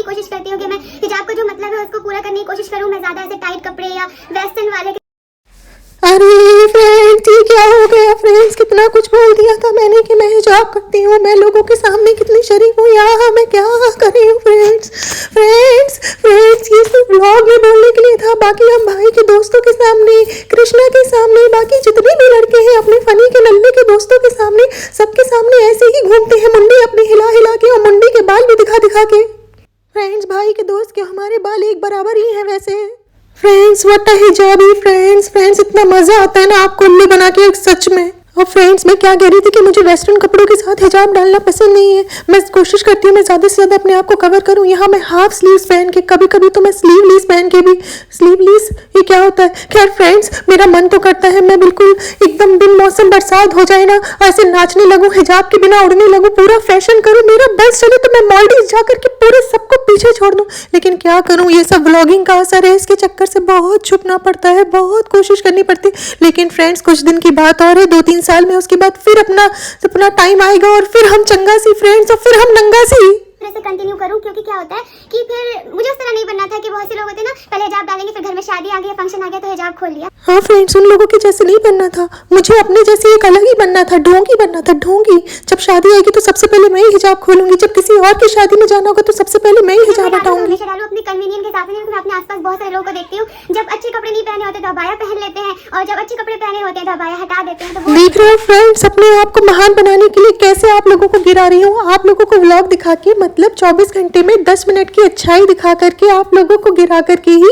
कोशिश करती हूँ कि मैं हिजाब का जो मतलब है उसको पूरा करने की कोशिश करूँ। मैं ज्यादा ऐसे टाइट कपड़े या वेस्टर्न वाले। अरे फ्रेंड्स, ये क्या हो गया फ्रेंड्स? कितना कुछ बोल दिया था मैंने कि मैं हिजाब करती हूँ, मैं लोगों के सामने कितनी शरीफ हूँ। यहाँ मैं क्या कर रही हूँ फ्रेंड्स? फ्रेंड्स ये सिर्फ व्लॉग में बोलने के लिए था। बाकी हम भाई के दोस्तों के सामने, कृष्णा के सामने, बाकी जितने भी लड़के हैं अपने फनी के नल्ले के दोस्तों के सामने, सबके सामने ऐसे ही घूमते हैं मुंडी अपनी हिला हिला के, और मुंडी के बाल भी दिखा दिखा के। फ्रेंड्स भाई के दोस्त के हमारे बाल एक बराबर ही हैं वैसे। फ्रेंड्स व्हाट अ हिजाबी फ्रेंड्स इतना मजा आता है ना आपको उल्लू बना के, सच में। और फ्रेंड्स मैं क्या कह रही थी कि मुझे वेस्टर्न कपड़ों के साथ हिजाब डालना पसंद नहीं है। मैं कोशिश करती हूँ मैं ज़्यादा से ज़्यादा अपने आप को कवर करूँ। यहाँ मैं हाफ स्लीव्स पहन के, कभी कभी तो मैं स्लीवलेस पहन के भी। स्लीवलेस ये क्या होता है? खैर फ्रेंड्स मेरा मन तो करता है मैं बिल्कुल एकदम बिन मौसम बरसात हो जाए ना, ऐसे नाचने लगूँ, हिजाब के बिना उड़ने लगूँ, पूरा फैशन करूँ, मेरा बस चले तो मैं मॉलडीव जा करके पूरे सबको पीछे छोड़ दूँ। लेकिन क्या करूँ, ये सब व्लॉगिंग का असर है, इसके चक्कर से बहुत छुपना पड़ता है, बहुत कोशिश करनी पड़ती है। लेकिन फ्रेंड्स कुछ दिन की बात और है, 2-3 साल में उसके बाद फिर अपना टाइम आएगा और फिर हम चंगा सी फ्रेंड्स, और फिर हम नंगा सी से कंटिन्यू करूं। क्योंकि क्या होता है कि फिर मुझे उस तरह नहीं बनना था कि बहुत से लोग होते हैं ना, पहले हिजाब डालेंगे, फिर घर में शादी आ गई, फंक्शन आ गया तो हिजाब खोल लिया। हाँ फ्रेंड्स उन लोगों के जैसे नहीं बनना था, मुझे अपने जैसे एक अलग ही बनना था, ढोंगी बनना था, ढोंगी। जब शादी आएगी तो सबसे पहले मैं ही हिजाब खोलूंगी, जब किसी और की शादी में जाना होगा तो सबसे पहले मैं ही हिजाब हटाऊंगी। डालू अपने कन्वीनियंस के हिसाब से, मैं अपने आसपास बहुत सारे लोगों को देखती हूँ जब अच्छे कपड़े नहीं पहने होते तो अबाया पहन लेते हैं, और जब अच्छे कपड़े पहने होते हैं तो अबाया हटा देते हैं। तो देख रहे हो फ्रेंड्स अपने आप को महान बनाने के लिए कैसे आप लोगों को गिरा रही हूँ। आप लोगों को व्लॉग दिखा के, मतलब 24 घंटे में 10 मिनट की अच्छाई दिखा करके आप लोगों को गिरा करके ही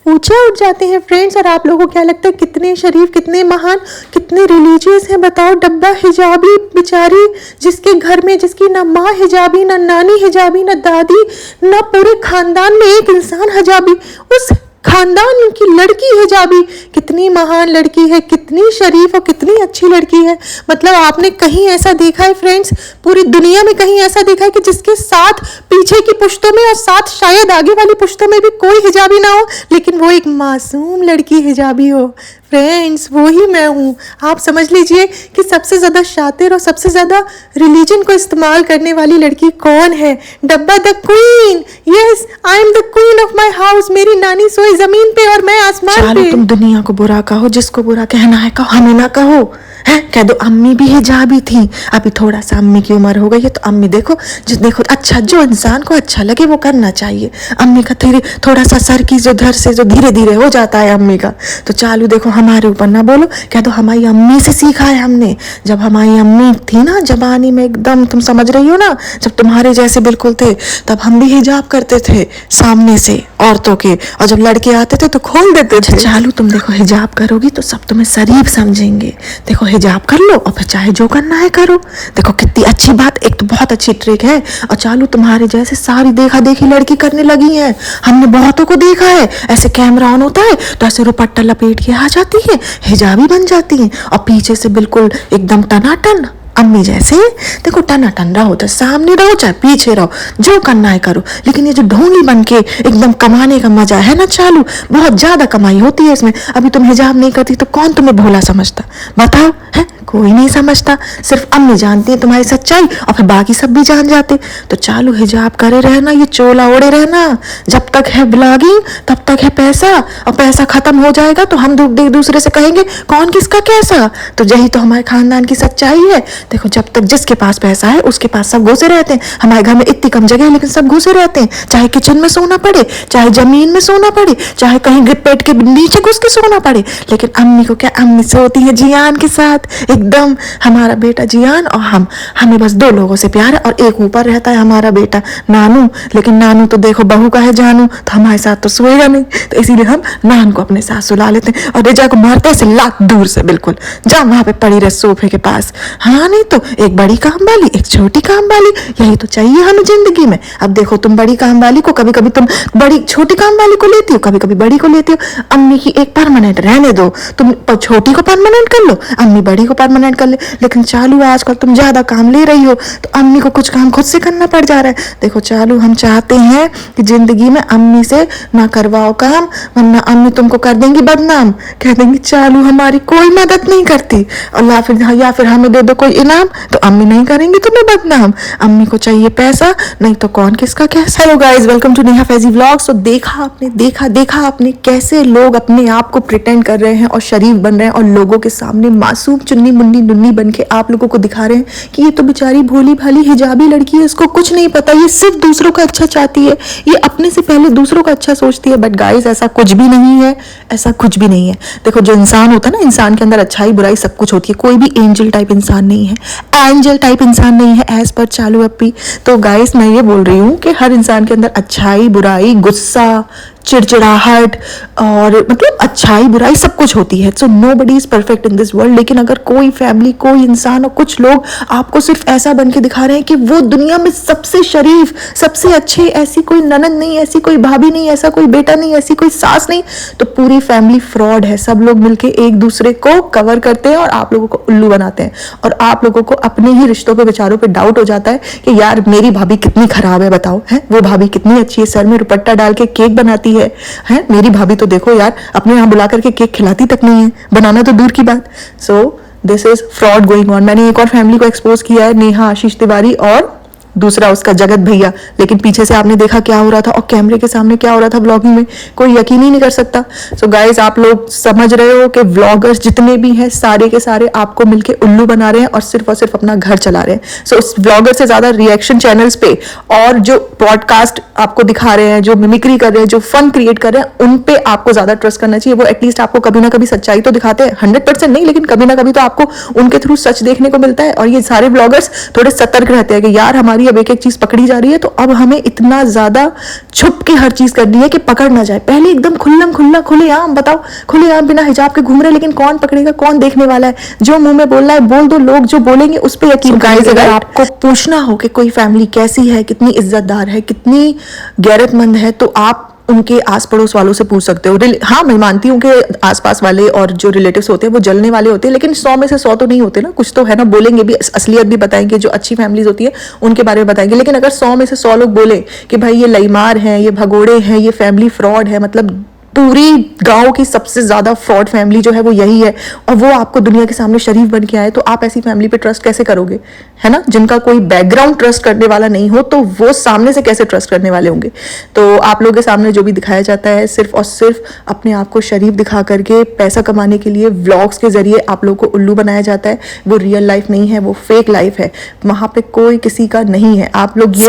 ऊंचा उठ जाते हैं फ्रेंड्स। और आप लोगों को क्या लगता है कितने शरीफ, कितने महान, कितने रिलीजियस हैं? बताओ, डब्बा हिजाबी बेचारी, जिसके घर में जिसकी ना माँ हिजाबी, ना नानी हिजाबी, ना दादी, ना पूरे खानदान में एक इंसान हिजाबी, उस खानदान की लड़की हिजाबी। कितनी महान लड़की है, कितनी शरीफ और कितनी अच्छी लड़की है। मतलब आपने कहीं ऐसा देखा है फ्रेंड्स, पूरी दुनिया में कहीं ऐसा देखा है कि जिसके साथ पीछे की पुश्तों में और साथ शायद आगे वाली पुश्तों में भी कोई हिजाबी ना हो, लेकिन वो एक मासूम लड़की हिजाबी हो? फ्रेंड्स वो ही मैं हूँ। आप समझ लीजिए कि सबसे ज़्यादा शातिर और सबसे ज़्यादा रिलीजन को इस्तेमाल करने वाली लड़की कौन है? डब्बा the queen. Yes I am the queen of my house. मेरी नानी सोई जमीन पे और मैं आसमान पे। तुम दुनिया को बुरा कहो, जिसको बुरा कहना है कहो, हमें ना कहो। है कह दो अम्मी भी हिजाबी थी, अभी थोड़ा सा अम्मी की उम्र हो गई है तो अम्मी देखो अच्छा, जो इंसान को अच्छा लगे वो करना चाहिए। अम्मी का थोड़ा सा सर की जो धर से जो धीरे धीरे हो जाता है अम्मी का, तो चालू देखो हमारे ऊपर ना बोलो, कह दो हमारी अम्मी से सीखा है हमने। जब हमारी अम्मी थी ना जवानी में एकदम, तुम समझ रही हो ना, जब तुम्हारे जैसे बिल्कुल थे, तब हम भी हिजाब करते थे सामने से औरतों के, और जब लड़के आते थे तो खोल देते थे। चालू तुम देखो हिजाब करोगी तो सब तुम्हें शरीफ समझेंगे। देखो हिजाब कर लो और फिर चाहे जो करना है करो। देखो कितनी अच्छी बात, एक तो बहुत अच्छी ट्रिक है। और चालू तुम्हारे जैसे सारी देखा देखी लड़की करने लगी है, हमने बहुतों को देखा है। ऐसे कैमरा ऑन होता है तो ऐसे रुपट्टा लपेट के आ जाती है, हिजाबी बन जाती है, और पीछे से बिल्कुल एकदम टनाटन अम्मी जैसे। देखो टनाटन रहो, तो सामने रहो चाहे पीछे रहो, जो करना है करो। लेकिन ये जो ढोंगी बन के एकदम कमाने का मजा है ना चालू, बहुत ज्यादा कमाई होती है इसमें। अभी तुम हिजाब नहीं करती तो कौन तुम्हें भोला समझता? बताओ, है कोई नहीं समझता, सिर्फ अम्मी जानती है तुम्हारी सच्चाई, और फिर बाकी सब भी जान जाते। तो चालू हिजाब करे रहना, ये चोला ओढ़े रहना। जब तक है ब्लॉगिंग तब तक है पैसा, और पैसा खत्म हो जाएगा तो हम दूसरे से कहेंगे कौन किसका कैसा। तो यही तो हमारे खानदान की सच्चाई है। देखो जब तक जिसके पास पैसा है उसके पास सब घुसे रहते हैं। हमारे घर में इतनी कम जगह है लेकिन सब घुसे रहते हैं, चाहे किचन में सोना पड़े, चाहे जमीन में सोना पड़े, चाहे कहीं पेट के नीचे घुस के सोना पड़े। लेकिन अम्मी को क्या, अम्मी सोती है जियान के साथ एकदम, हमारा बेटा जियान और हमें बस 2 लोगों से प्यार है, और एक ऊपर रहता है हमारा बेटा नानू। लेकिन नानू तो देखो बहू का है जानू, तो हमारे साथ तो सोएगा नहीं, तो इसीलिए हम नान को अपने साथ सुला लेते हैं, और रेजा को मारते हैं से लाख दूर से, बिल्कुल जा वहां पे पड़ी रहे सोफे के पास। हाँ नहीं तो एक बड़ी काम वाली एक छोटी काम वाली, यही तो चाहिए हमें जिंदगी में। अब देखो तुम बड़ी काम वाली को, कभी कभी तुम बड़ी छोटी काम वाली को लेती हो, कभी कभी बड़ी को लेती हो। अम्मी की एक परमानेंट रहने दो, तुम छोटी को परमानेंट कर लो, अम्मी बड़ी को परमानेंट कर ले। लेकिन चालू आजकल तुम ज्यादा काम ले रही हो तो अम्मी को कुछ काम खुद से करना पड़ जा रहा है। देखो चालू हम चाहते हैं कि जिंदगी में अम्मी से ना करवाओ काम, वरना अम्मी तुमको कर देंगी बदनाम, कह देंगी चालू हमारी कोई मदद नहीं करती, और या फिर हमें दे दो कोई के नाम, तो अम्मी नहीं करेंगे तो मैं बदनाम, अम्मी को चाहिए पैसा, नहीं तो कौन किसका कैसा। Hello guys, welcome to Neha Faizi vlogs. तो देखा आपने कैसे लोग अपने आप को प्रिटेंड कर रहे हैं और शरीफ बन रहे हैं और लोगों के सामने मासूम चुन्नी मुन्नी नुन्नी बन के आप लोगों को दिखा रहे हैं कि ये तो बेचारी भोली भाली हिजाबी लड़की है, इसको कुछ नहीं पता, ये सिर्फ दूसरों का अच्छा चाहती है, ये अपने से पहले दूसरों का अच्छा सोचती है। बट गाइस, ऐसा कुछ भी नहीं है, ऐसा कुछ भी नहीं है। देखो, जो इंसान होता है ना, इंसान के अंदर अच्छाई बुराई सब कुछ होती है, कोई भी एंजल टाइप इंसान नहीं है, एंजल टाइप इंसान नहीं है एज पर चालू अपी। तो गाइस, मैं ये बोल रही हूँ कि हर इंसान के अंदर अच्छाई बुराई, गुस्सा, चिड़चिड़ाहट और मतलब अच्छाई बुराई सब कुछ होती है। So nobody is perfect in this world. लेकिन अगर कोई फैमिली, कोई इंसान और कुछ लोग आपको सिर्फ ऐसा बन के दिखा रहे हैं कि वो दुनिया में सबसे शरीफ, सबसे अच्छे, ऐसी कोई ननद नहीं, ऐसी कोई भाभी नहीं, ऐसा कोई बेटा नहीं, ऐसी कोई सास नहीं, तो पूरी फैमिली फ्रॉड है। सब लोग मिलके एक दूसरे को कवर करते हैं और आप लोगों को उल्लू बनाते हैं और आप लोगों को अपने ही रिश्तों पे, विचारों पे डाउट हो जाता है कि यार मेरी भाभी कितनी खराब है, बताओ है वो भाभी कितनी अच्छी है, सर में दुपट्टा डाल के केक बनाती है मेरी भाभी तो देखो यार, अपने यहाँ बुला करके केक खिलाती तक नहीं है, बनाना तो दूर की बात। So this is fraud going on. मैंने एक और फैमिली को एक्सपोज किया है, नेहा आशीष तिवारी और दूसरा उसका जगत भैया, लेकिन पीछे से आपने देखा क्या हो रहा था और कैमरे के सामने क्या हो रहा था व्लॉगिंग में, कोई यकीन ही नहीं कर सकता। सो गाइज, आप लोग समझ रहे हो कि व्लॉगर्स जितने भी हैं सारे के सारे आपको मिलके उल्लू बना रहे हैं और सिर्फ अपना घर चला रहे हैं। सो उस व्लॉगर से ज्यादा रिएक्शन चैनल्स पे और जो पॉडकास्ट आपको दिखा रहे हैं, जो मिमिक्री कर रहे हैं, जो फन क्रिएट कर रहे हैं, उन पे आपको ज्यादा ट्रस्ट करना चाहिए। वो एटलीस्ट आपको कभी ना कभी सच्चाई तो दिखाते हैं, 100% नहीं, लेकिन कभी ना कभी तो आपको उनके थ्रू सच देखने को मिलता है। और ये सारे व्लॉगर्स थोड़े सतर्क रहते हैं कि यार हमारी अब एक एक चीज पकड़ी जा रही है, तो अब हमें इतना ज्यादा छुप के हर चीज करनी है कि पकड़ ना जाए। पहले एकदम खुलेआम बताओ, खुलेआम बिना हिजाब के घूम रहे, लेकिन कौन पकड़ेगा, कौन देखने वाला है? जो मुंह में बोल रहा है बोल दो, लोग जो बोलेंगे उस पर यकीन। गाइस, अगर आपको पूछना हो कि कोई फैमिली कैसी है, कितनी इज्जतदार है, कितनी गैरतमंद है, तो आप उनके आस पड़ोस वालों से पूछ सकते हो। हाँ, मैं मानती हूँ कि आसपास वाले और जो रिलेटिव्स होते हैं वो जलने वाले होते हैं, लेकिन 100 में से 100 तो नहीं होते ना, कुछ तो है ना, बोलेंगे भी, असलियत भी बताएंगे, जो अच्छी फैमिलीज होती है उनके बारे में बताएंगे। लेकिन अगर 100 में से 100 लोग बोले कि भाई ये लईमार हैं, ये भगोड़े हैं, ये फैमिली फ्रॉड है, मतलब पूरी गांव की सबसे ज्यादा फ्रॉड फैमिली जो है वो यही है, और वो आपको दुनिया के सामने शरीफ बन के आए, तो आप ऐसी फैमिली पे ट्रस्ट कैसे करोगे? है ना, जिनका कोई बैकग्राउंड ट्रस्ट करने वाला नहीं हो, तो वो सामने से कैसे ट्रस्ट करने वाले होंगे? तो आप लोगों के सामने जो भी दिखाया जाता है सिर्फ और सिर्फ अपने आप को शरीफ दिखा करके पैसा कमाने के लिए व्लॉग्स के जरिए आप लोगों को उल्लू बनाया जाता है। वो रियल लाइफ नहीं है, वो फेक लाइफ है, वहां पे कोई किसी का नहीं है। आप लोग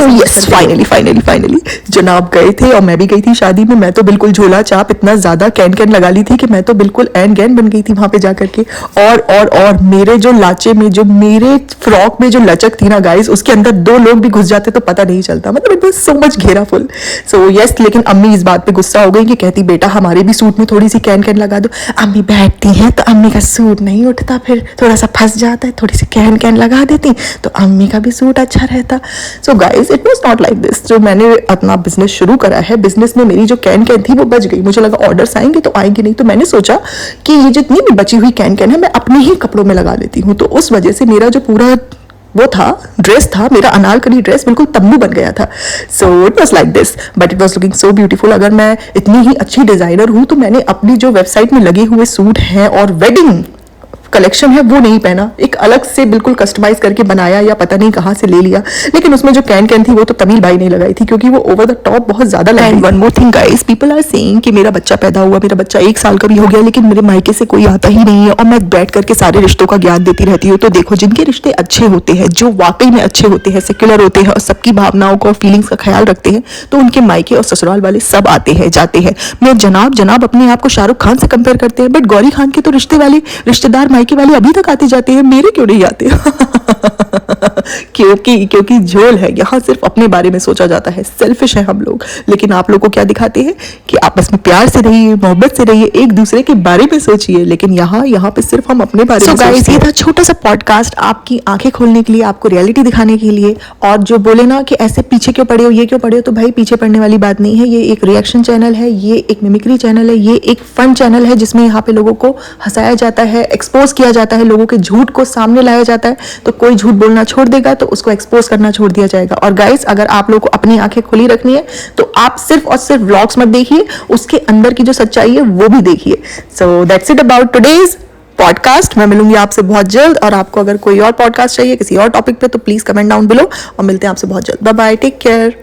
फाइनली जनाब गए थे और मैं भी गई थी शादी में। मैं तो बिल्कुल झोला चाप इतना ज्यादा कैन लगा ली थी कि मैं तो बिल्कुल एन गैन बन गई थी वहां पे जाकर के। और मेरे जो लाचे में, जो मेरे फ्रॉक में जो लचक थी ना गाइस, उसके अंदर 2 लोग भी घुस जाते तो पता नहीं चलता, मतलब इट वाज सो मच घेरा फुल। सो यस, लेकिन अम्मी इस बात पे गुस्सा हो गई कि कहती बेटा हमारे भी सूट में थोड़ी सी कैन लगा दो। अम्मी बैठती हैं तो अम्मी का सूट नहीं उठता, फिर थोड़ा सा फंस जाता है, थोड़ी सी कैन लगा देती तो अम्मी का भी सूट अच्छा रहता। So guys, it was not like this. जो मैंने अपना बिजनेस शुरू करा है, बिजनेस में मेरी जो कैन थी वो बच गई। मुझे लगा ऑर्डर्स आएंगे तो आएंगे, नहीं तो मैंने सोचा कि ये जितनी भी बची हुई कैन है मैं अपने ही कपड़ों में लगा लेती हूँ। तो उस वजह से मेरा जो पूरा वो था, ड्रेस था, मेरा अनारकली ड्रेस बिल्कुल तंबू बन गया था। So it was like this, but it was looking so beautiful. अगर मैं इतनी ही अच्छी डिजाइनर हूँ तो मैंने अपनी जो वेबसाइट में लगे हुए सूट हैं और वेडिंग कलेक्शन है वो नहीं पहना, एक अलग से बिल्कुल कस्टमाइज करके बनाया या पता नहीं कहां से ले लिया। लेकिन उसमें जो कैन थी वो तो तमिल भाई ने लगाई थी, क्योंकि वो ओवर द टॉप बहुत ज्यादा लग रही। One more thing guys, people are saying कि मेरा बच्चा पैदा हुआ, मेरा बच्चा 1 साल का भी हो गया, लेकिन मेरे मायके से कोई आता ही नहीं है और मैं बैठ करके सारे रिश्तों का ज्ञान देती रहती हूँ। तो देखो, जिनके रिश्ते अच्छे होते हैं, जो वाकई में अच्छे होते हैं, सेक्युलर होते हैं और सबकी भावनाओं को, फीलिंग्स का ख्याल रखते हैं, तो उनके मायके और ससुराल वाले सब आते हैं जाते हैं। मैं जनाब अपने आप को शाहरुख खान से कंपेयर करते हैं, बट गौरी खान के तो रिश्तेदार मायके वाले अभी तक जाते हैं, मेरे क्यों नहीं आते? क्योंकि झोल है, यहाँ सिर्फ अपने बारे में सोचा जाता है, सेल्फिश है हम लोग। लेकिन आप लोगों को क्या दिखाते हैं कि आपस में प्यार से रहिए, मोहब्बत से रहिए, एक दूसरे के बारे में सोचिए, लेकिन यहाँ पे सिर्फ हम अपने बारे में। गाइस, ये था छोटा सा पॉडकास्ट आपकी आंखें खोलने के लिए, आपको रियलिटी दिखाने के लिए। और जो बोले ना कि ऐसे पीछे क्यों पड़े हो, ये क्यों पड़े हो, तो भाई पीछे पड़ने वाली बात नहीं है। ये एक रिएक्शन चैनल है, ये एक मिमिक्री चैनल है, ये एक फन चैनल है, जिसमें यहाँ पे लोगों को हंसाया जाता है, एक्सपोज किया जाता है, लोगों के झूठ को सामने लाया जाता है। तो कोई झूठ बोलना छोड़ देगा तो उसको एक्सपोज करना छोड़ दिया जाएगा। और गाइस, अगर आप लोगों को अपनी आंखें खुली रखनी है तो आप सिर्फ और सिर्फ व्लॉग्स मत देखिए, उसके अंदर की जो सच्चाई है वो भी देखिए। So that's it about today's podcast. मैं मिलूंगी आपसे बहुत जल्द, और आपको अगर कोई और पॉडकास्ट चाहिए किसी और टॉपिक पे तो प्लीज कमेंट डाउन बिलो, और मिलते हैं आपसे बहुत जल्द। Bye bye, take care.